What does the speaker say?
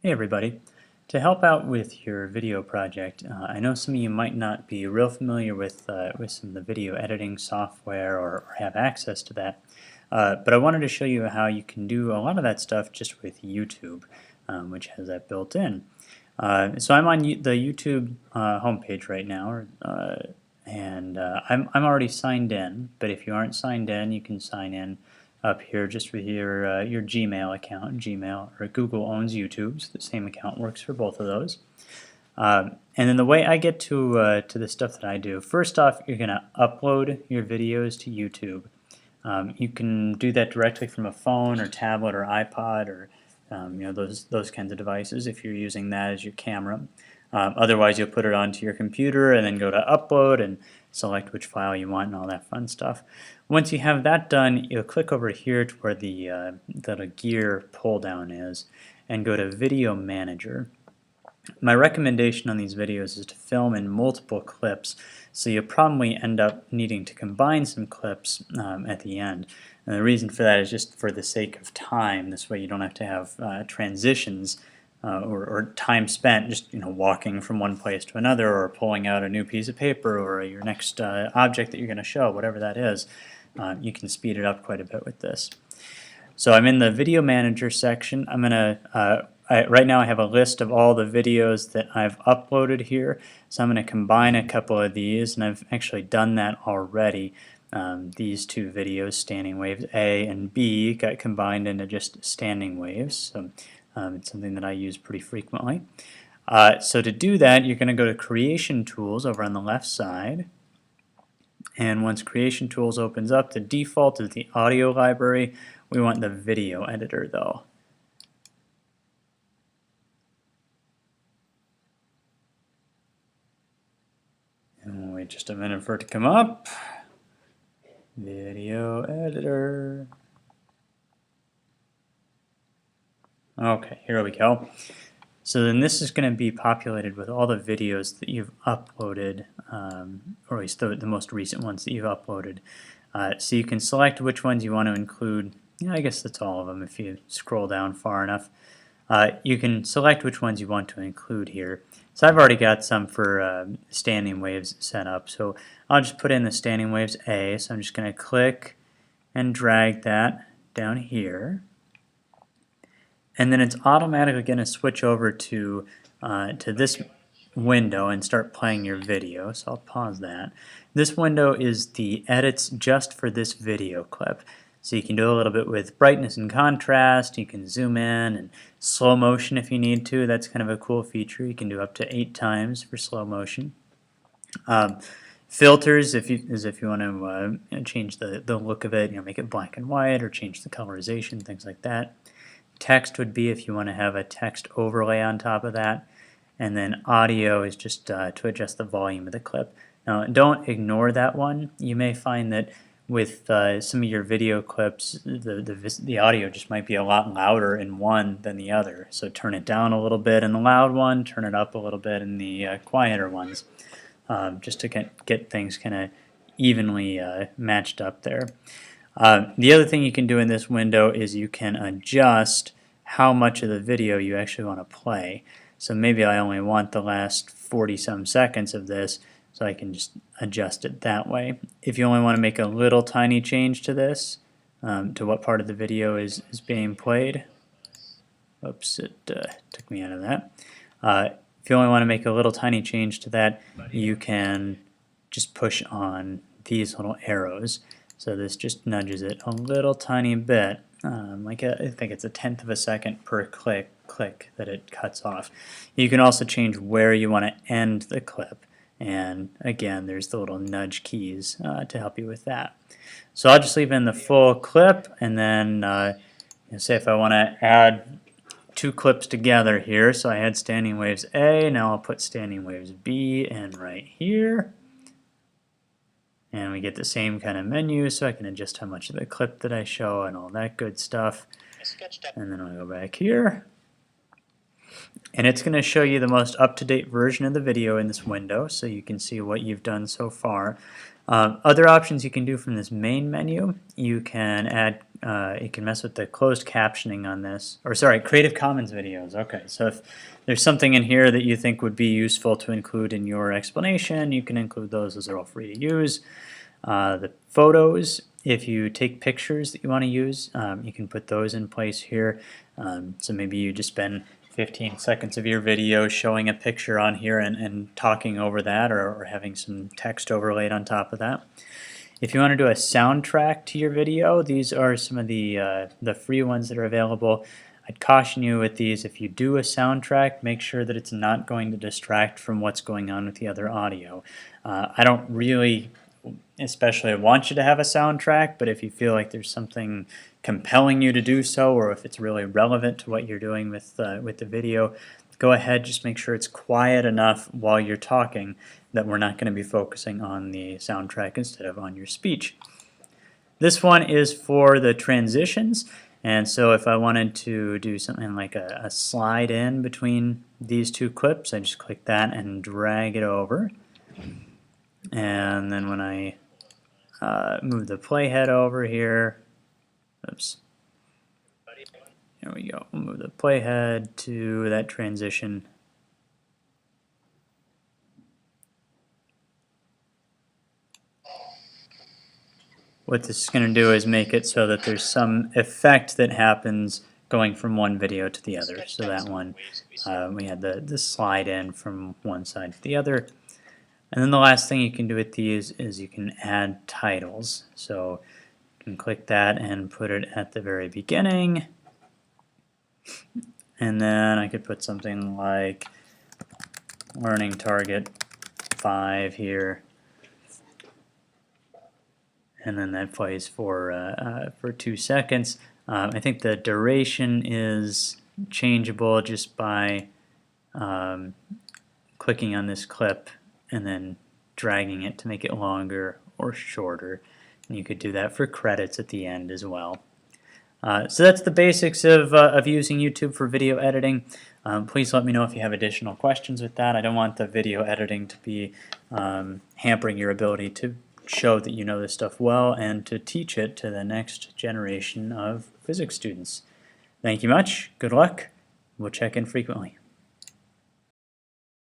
Hey everybody. To help out with your video project, I know some of you might not be real familiar with some of the video editing software or have access to that, but I wanted to show you how you can do a lot of that stuff just with YouTube, which has that built in. So I'm on the YouTube homepage right now, and I'm already signed in, but if you aren't signed in, you can sign in up here just with your Gmail account. Gmail or Google owns YouTube, so the same account works for both of those. And then the way I get to the stuff that I do, first off, you're going to upload your videos to YouTube. You can do that directly from a phone or tablet or iPod or those kinds of devices if you're using that as your camera. Otherwise, you'll put it onto your computer and then go to upload and select which file you want and all that fun stuff. Once you have that done, you'll click over here to where the gear pull down is and go to Video Manager. My recommendation on these videos is to film in multiple clips, so you'll probably end up needing to combine some clips at the end. And the reason for that is just for the sake of time. This way you don't have to have transitions or time spent just walking from one place to another or pulling out a new piece of paper or your next object that you're going to show, whatever that is. You can speed it up quite a bit with this. So I'm in the Video Manager section. I'm going to right now I have a list of all the videos that I've uploaded here, so I'm going to combine a couple of these, and I've actually done that already. These two videos, Standing Waves A and B, got combined into just Standing Waves, so it's something that I use pretty frequently. So to do that, you're going to go to Creation Tools over on the left side, and once Creation Tools opens up, the default is the audio library. We want the video editor though. And we'll wait just a minute for it to come up. Video editor. Okay, here we go. So then this is going to be populated with all the videos that you've uploaded, or at least the most recent ones that you've uploaded. So you can select which ones you want to include. I guess that's all of them if you scroll down far enough. You can select which ones you want to include here. So I've already got some for Standing Waves set up, so I'll just put in the Standing Waves A. So I'm just going to click and drag that down here. And then it's automatically going to switch over to this window and start playing your video. So I'll pause that. This window is the edits just for this video clip. So you can do a little bit with brightness and contrast. You can zoom in and slow motion if you need to. That's kind of a cool feature. You can do up to 8 times for slow motion. Filters, if you want to change the look of it, make it black and white or change the colorization, things like that. Text would be if you want to have a text overlay on top of that. And then audio is just to adjust the volume of the clip. Now don't ignore that one. You may find that with some of your video clips, the audio just might be a lot louder in one than the other. So turn it down a little bit in the loud one, turn it up a little bit in the quieter ones, just to get things kind of evenly matched up there. The other thing you can do in this window is you can adjust how much of the video you actually want to play. So maybe I only want the last 40-some seconds of this, so I can just adjust it that way. If you only want to make a little tiny change to this, to what part of the video is being played, oops, it took me out of that. If you only want to make a little tiny change to that, you can just push on these little arrows. So this just nudges it a little tiny bit, I think it's 1/10 of a second per click that it cuts off. You can also change where you want to end the clip, and again there's the little nudge keys to help you with that. So I'll just leave in the full clip, and then say if I want to add 2 clips together here, so I had Standing Waves A, now I'll put Standing Waves B in right here. And we get the same kind of menu, so I can adjust how much of the clip that I show and all that good stuff. And then I'll go back here. And it's going to show you the most up-to-date version of the video in this window, so you can see what you've done so far. Other options you can do from this main menu, you can add it can mess with the closed captioning on this, or sorry, Creative Commons videos. Okay, so if there's something in here that you think would be useful to include in your explanation, you can include those. Those are all free to use. The photos, if you take pictures that you want to use, you can put those in place here. So maybe you just spend 15 seconds of your video showing a picture on here and talking over that, or having some text overlaid on top of that. If you want to do a soundtrack to your video, these are some of the free ones that are available. I'd caution you with these, if you do a soundtrack, make sure that it's not going to distract from what's going on with the other audio. I don't really especially want you to have a soundtrack, but if you feel like there's something compelling you to do so, or if it's really relevant to what you're doing with the video, go ahead, just make sure it's quiet enough while you're talking that we're not going to be focusing on the soundtrack instead of on your speech. This one is for the transitions, and so if I wanted to do something like a slide in between these two clips, I just click that and drag it over. And then when I move the playhead over here, oops, there we go, we'll move the playhead to that transition. What this is going to do is make it so that there's some effect that happens going from one video to the other. So that one, we had the slide in from one side to the other. And then the last thing you can do with these is you can add titles. So you can click that and put it at the very beginning. And then I could put something like Learning Target 5 here. And then that plays for 2 seconds. I think the duration is changeable just by clicking on this clip and then dragging it to make it longer or shorter. And you could do that for credits at the end as well. So that's the basics of using YouTube for video editing. Please let me know if you have additional questions with that. I don't want the video editing to be hampering your ability to show that you know this stuff well and to teach it to the next generation of physics students. Thank you much. Good luck. We'll check in frequently.